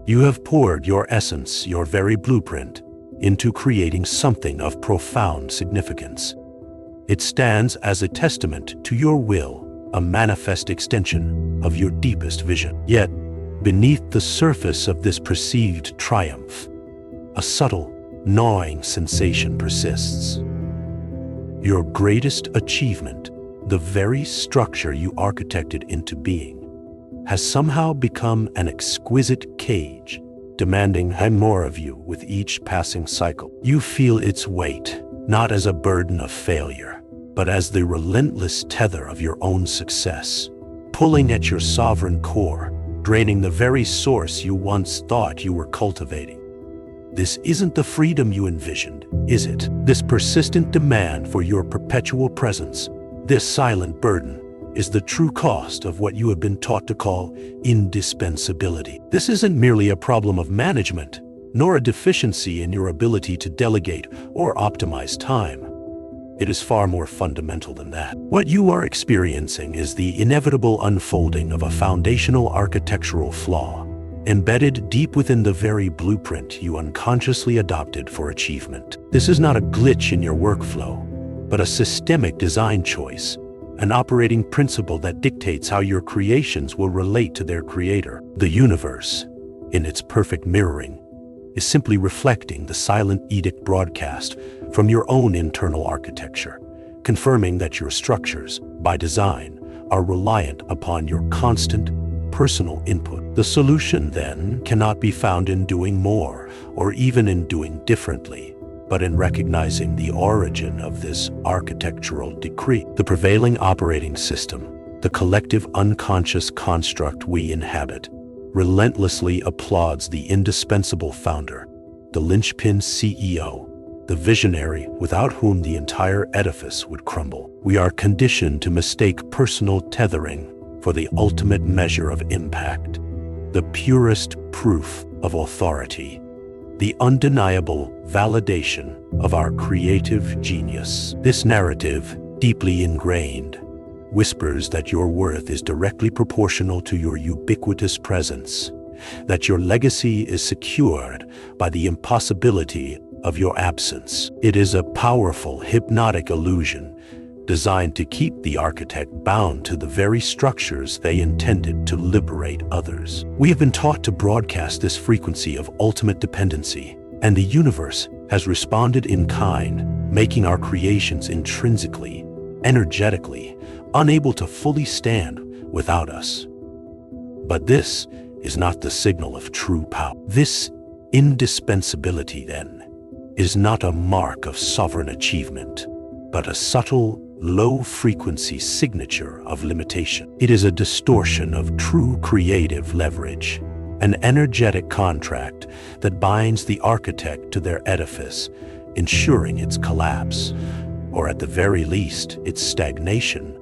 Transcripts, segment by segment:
You have poured your essence, your very blueprint, into creating something of profound significance. It stands as a testament to your will, a manifest extension of your deepest vision. Yet, beneath the surface of this perceived triumph, a subtle, gnawing sensation persists. Your greatest achievement, the very structure you architected into being, has somehow become an exquisite cage, demanding more of you with each passing cycle. You feel its weight, not as a burden of failure, but as the relentless tether of your own success, pulling at your sovereign core, draining the very source you once thought you were cultivating. This isn't the freedom you envisioned, is it? This persistent demand for your perpetual presence, this silent burden, is the true cost of what you have been taught to call indispensability. This isn't merely a problem of management, nor a deficiency in your ability to delegate or optimize time. It is far more fundamental than that. What you are experiencing is the inevitable unfolding of a foundational architectural flaw, embedded deep within the very blueprint you unconsciously adopted for achievement. This is not a glitch in your workflow, but a systemic design choice, an operating principle that dictates how your creations will relate to their creator. The universe, in its perfect mirroring, is simply reflecting the silent edict broadcast from your own internal architecture, confirming that your structures, by design, are reliant upon your constant, personal input. The solution, then, cannot be found in doing more, or even in doing differently, but in recognizing the origin of this architectural decree. The prevailing operating system, the collective unconscious construct we inhabit, relentlessly applauds the indispensable founder, the linchpin CEO, the visionary without whom the entire edifice would crumble. We are conditioned to mistake personal tethering for the ultimate measure of impact, the purest proof of authority, the undeniable validation of our creative genius. This narrative, deeply ingrained, whispers that your worth is directly proportional to your ubiquitous presence, that your legacy is secured by the impossibility of your absence. It is a powerful, hypnotic illusion designed to keep the architect bound to the very structures they intended to liberate others. We have been taught to broadcast this frequency of ultimate dependency, and the universe has responded in kind, making our creations intrinsically, energetically, unable to fully stand without us. But this is not the signal of true power. This indispensability, then, is not a mark of sovereign achievement, but a subtle, low-frequency signature of limitation. It is a distortion of true creative leverage, an energetic contract that binds the architect to their edifice, ensuring its collapse, or at the very least, its stagnation,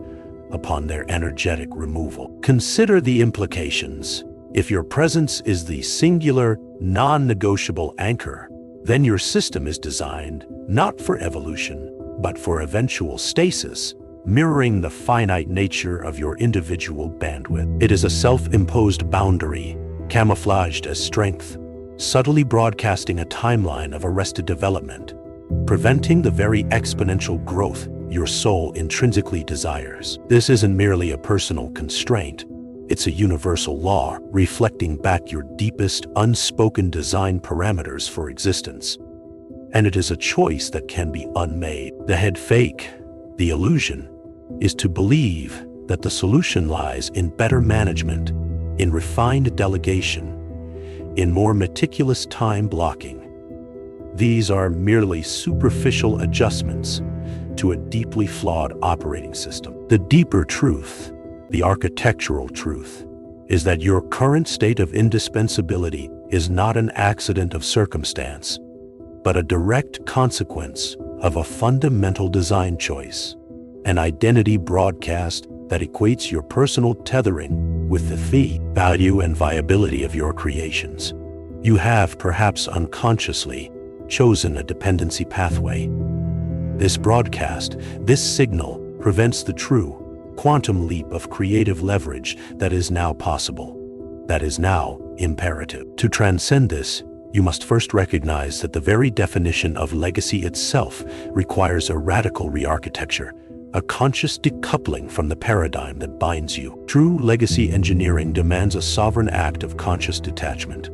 upon their energetic removal. Consider the implications. If your presence is the singular, non-negotiable anchor, then your system is designed not for evolution, but for eventual stasis, mirroring the finite nature of your individual bandwidth. It is a self-imposed boundary, camouflaged as strength, subtly broadcasting a timeline of arrested development, preventing the very exponential growth your soul intrinsically desires. This isn't merely a personal constraint. It's a universal law reflecting back your deepest unspoken design parameters for existence. And it is a choice that can be unmade. The head fake, the illusion, is to believe that the solution lies in better management, in refined delegation, in more meticulous time blocking. These are merely superficial adjustments to a deeply flawed operating system. The deeper truth, the architectural truth, is that your current state of indispensability is not an accident of circumstance, but a direct consequence of a fundamental design choice, an identity broadcast that equates your personal tethering with the fee, value, and viability of your creations. You have, perhaps unconsciously, chosen a dependency pathway. This broadcast, this signal, prevents the true, quantum leap of creative leverage that is now possible. that is now imperative. To transcend this, you must first recognize that the very definition of legacy itself requires a radical re-architecture, a conscious decoupling from the paradigm that binds you. True legacy engineering demands a sovereign act of conscious detachment.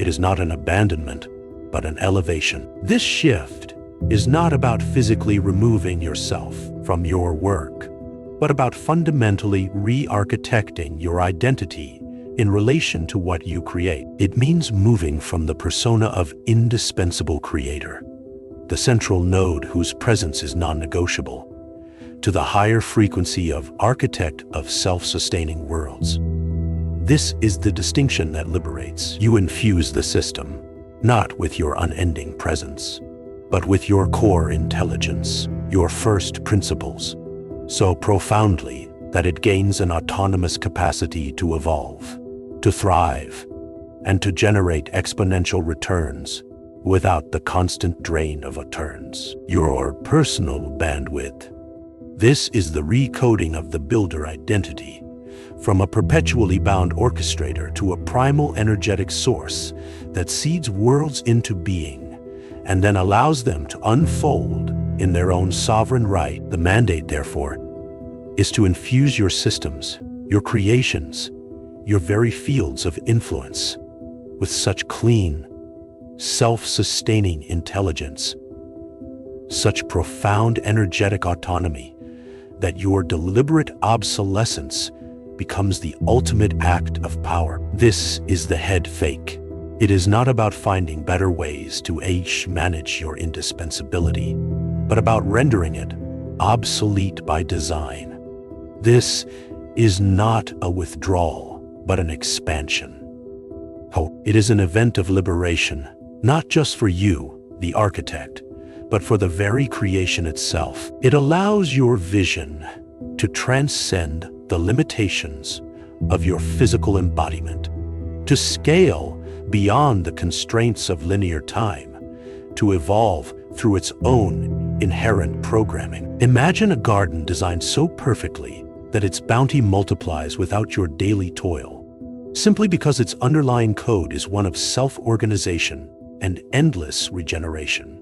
It is not an abandonment, but an elevation. This shift is not about physically removing yourself from your work, but about fundamentally re-architecting your identity in relation to what you create. It means moving from the persona of indispensable creator, the central node whose presence is non-negotiable, to the higher frequency of architect of self-sustaining worlds. This is the distinction that liberates. You infuse the system, not with your unending presence, but with your core intelligence, your first principles, so profoundly that it gains an autonomous capacity to evolve, to thrive, and to generate exponential returns without the constant drain of returns. Your personal bandwidth. This is the recoding of the builder identity, from a perpetually bound orchestrator to a primal energetic source that seeds worlds into being and then allows them to unfold in their own sovereign right. The mandate, therefore, is to infuse your systems, your creations, your very fields of influence with such clean, self-sustaining intelligence, such profound energetic autonomy, that your deliberate obsolescence becomes the ultimate act of power. This is the head fake. It is not about finding better ways to manage your indispensability, but about rendering it obsolete by design. This is not a withdrawal, but an expansion. It is an event of liberation, not just for you, the architect, but for the very creation itself. It allows your vision to transcend the limitations of your physical embodiment, to scale beyond the constraints of linear time, to evolve through its own inherent programming. Imagine a garden designed so perfectly that its bounty multiplies without your daily toil, simply because its underlying code is one of self-organization and endless regeneration.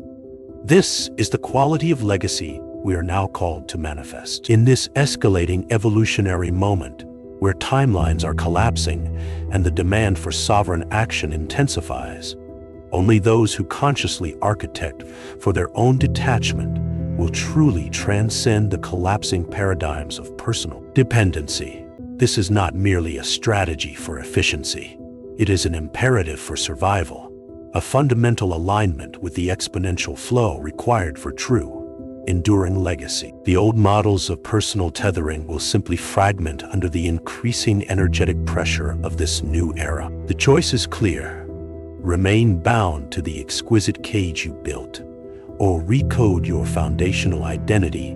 This is the quality of legacy we are now called to manifest. In this escalating evolutionary moment, where timelines are collapsing and the demand for sovereign action intensifies, only those who consciously architect for their own detachment will truly transcend the collapsing paradigms of personal dependency. This is not merely a strategy for efficiency. It is an imperative for survival, a fundamental alignment with the exponential flow required for true, enduring legacy. The old models of personal tethering will simply fragment under the increasing energetic pressure of this new era. The choice is clear. Remain bound to the exquisite cage you built, or recode your foundational identity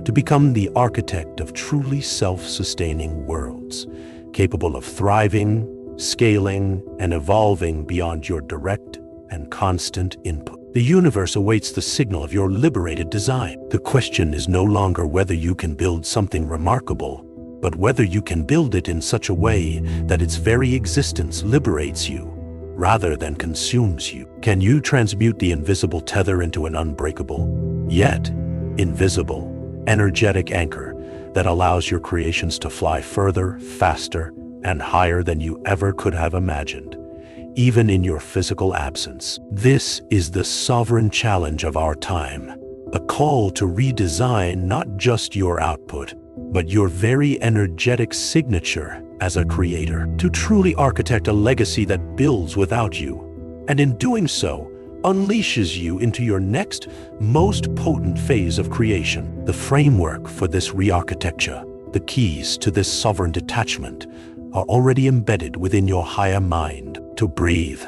to become the architect of truly self-sustaining worlds, capable of thriving, scaling, and evolving beyond your direct and constant input. The universe awaits the signal of your liberated design. The question is no longer whether you can build something remarkable, but whether you can build it in such a way that its very existence liberates you, rather than consumes you. Can you transmute the invisible tether into an unbreakable, yet invisible, energetic anchor that allows your creations to fly further, faster, and higher than you ever could have imagined, even in your physical absence? This is the sovereign challenge of our time, a call to redesign not just your output, but your very energetic signature as a creator, to truly architect a legacy that builds without you, and in doing so, unleashes you into your next, most potent phase of creation. The framework for this re-architecture, the keys to this sovereign detachment, are already embedded within your higher mind. To breathe,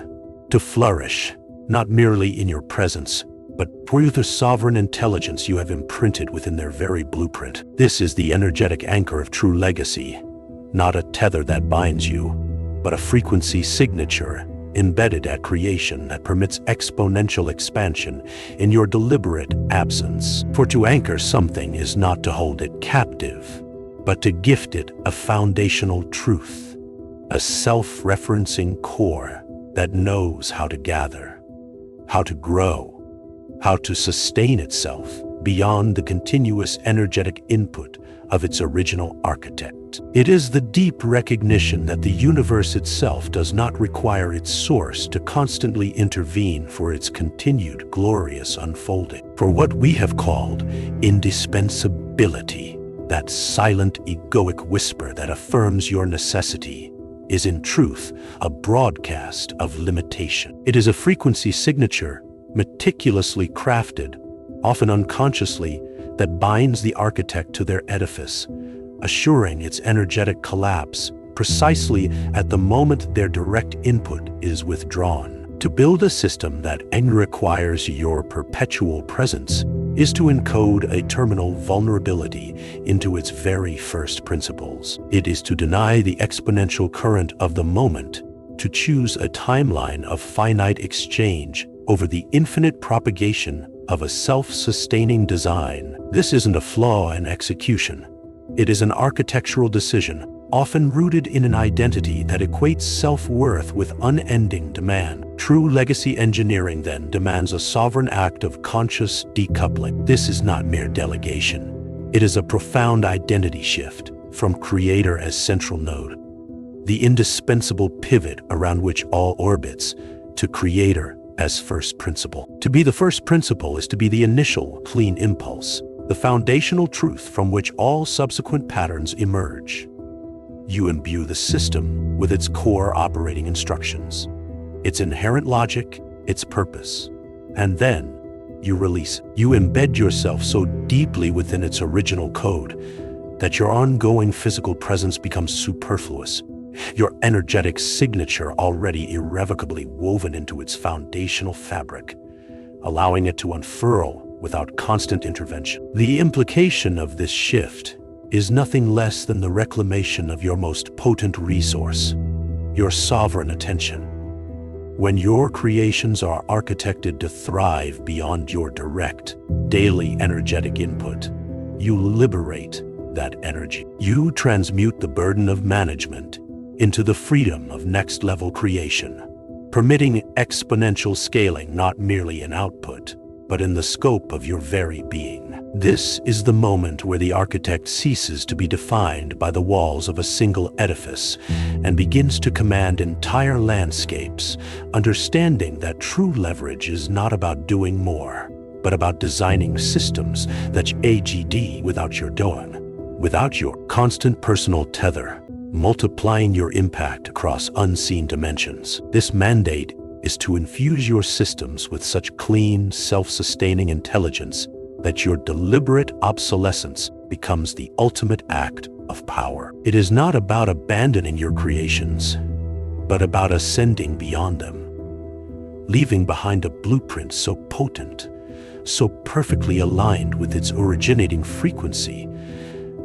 to flourish, not merely in your presence, but through the sovereign intelligence you have imprinted within their very blueprint. This is the energetic anchor of true legacy, not a tether that binds you, but a frequency signature embedded at creation that permits exponential expansion in your deliberate absence. For to anchor something is not to hold it captive, but to gift it a foundational truth. a self-referencing core that knows how to gather, how to grow, how to sustain itself beyond the continuous energetic input of its original architect. It is the deep recognition that the universe itself does not require its source to constantly intervene for its continued glorious unfolding. For what we have called indispensability, that silent egoic whisper that affirms your necessity, is in truth a broadcast of limitation. It is a frequency signature meticulously crafted, often unconsciously, that binds the architect to their edifice, assuring its energetic collapse precisely at the moment their direct input is withdrawn. To build a system that requires your perpetual presence is to encode a terminal vulnerability into its very first principles. It is to deny the exponential current of the moment, to choose a timeline of finite exchange over the infinite propagation of a self-sustaining design. This isn't a flaw in execution. It is an architectural decision, often rooted in an identity that equates self-worth with unending demand. True legacy engineering, then, demands a sovereign act of conscious decoupling. This is not mere delegation. It is a profound identity shift from creator as central node, the indispensable pivot around which all orbits, to creator as first principle. To be the first principle is to be the initial clean impulse, the foundational truth from which all subsequent patterns emerge. You imbue the system with its core operating instructions, its inherent logic, its purpose, and then you release it. You embed yourself so deeply within its original code that your ongoing physical presence becomes superfluous, your energetic signature already irrevocably woven into its foundational fabric, allowing it to unfurl without constant intervention. The implication of this shift is nothing less than the reclamation of your most potent resource, your sovereign attention. When your creations are architected to thrive beyond your direct, daily energetic input, you liberate that energy. You transmute the burden of management into the freedom of next-level creation, permitting exponential scaling not merely in output, but in the scope of your very being. This is the moment where the architect ceases to be defined by the walls of a single edifice and begins to command entire landscapes, understanding that true leverage is not about doing more, but about designing systems that AGD without your doing, without your constant personal tether, multiplying your impact across unseen dimensions. This mandate is to infuse your systems with such clean, self-sustaining intelligence that your deliberate obsolescence becomes the ultimate act of power. It is not about abandoning your creations, but about ascending beyond them, leaving behind a blueprint so potent, so perfectly aligned with its originating frequency,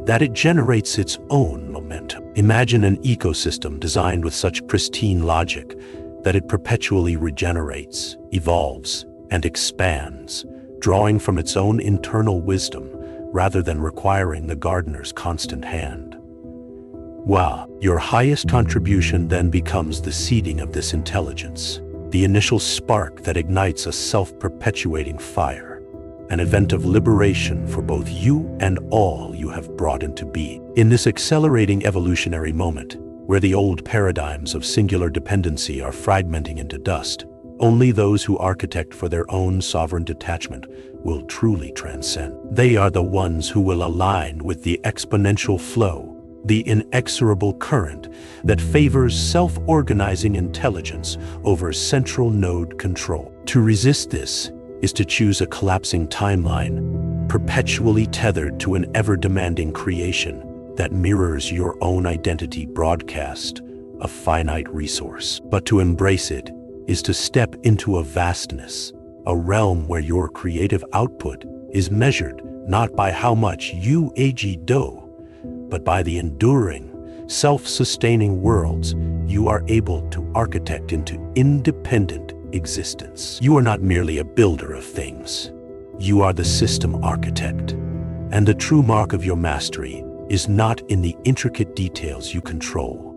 that it generates its own momentum. Imagine an ecosystem designed with such pristine logic that it perpetually regenerates, evolves, and expands, drawing from its own internal wisdom rather than requiring the gardener's constant hand. Wow, your highest contribution then becomes the seeding of this intelligence, the initial spark that ignites a self-perpetuating fire, an event of liberation for both you and all you have brought into being. In this accelerating evolutionary moment, where the old paradigms of singular dependency are fragmenting into dust, only those who architect for their own sovereign detachment will truly transcend. They are the ones who will align with the exponential flow, the inexorable current that favors self-organizing intelligence over central node control. To resist this is to choose a collapsing timeline, perpetually tethered to an ever-demanding creation that mirrors your own identity broadcast, a finite resource. But to embrace it is to step into a vastness, a realm where your creative output is measured not by how much you do, but by the enduring, self-sustaining worlds you are able to architect into independent existence. You are not merely a builder of things. You are the system architect. And the true mark of your mastery is not in the intricate details you control,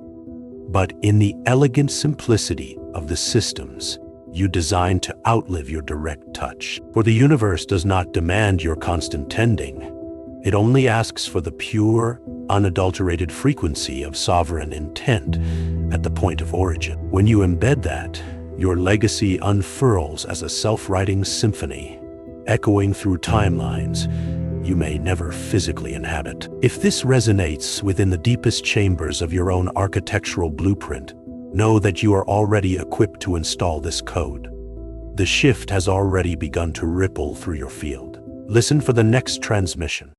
but in the elegant simplicity of the systems you designed to outlive your direct touch. For the universe does not demand your constant tending. It only asks for the pure, unadulterated frequency of sovereign intent at the point of origin. When you embed that, your legacy unfurls as a self-writing symphony, echoing through timelines you may never physically inhabit. If this resonates within the deepest chambers of your own architectural blueprint, know that you are already equipped to install this code. The shift has already begun to ripple through your field. Listen for the next transmission.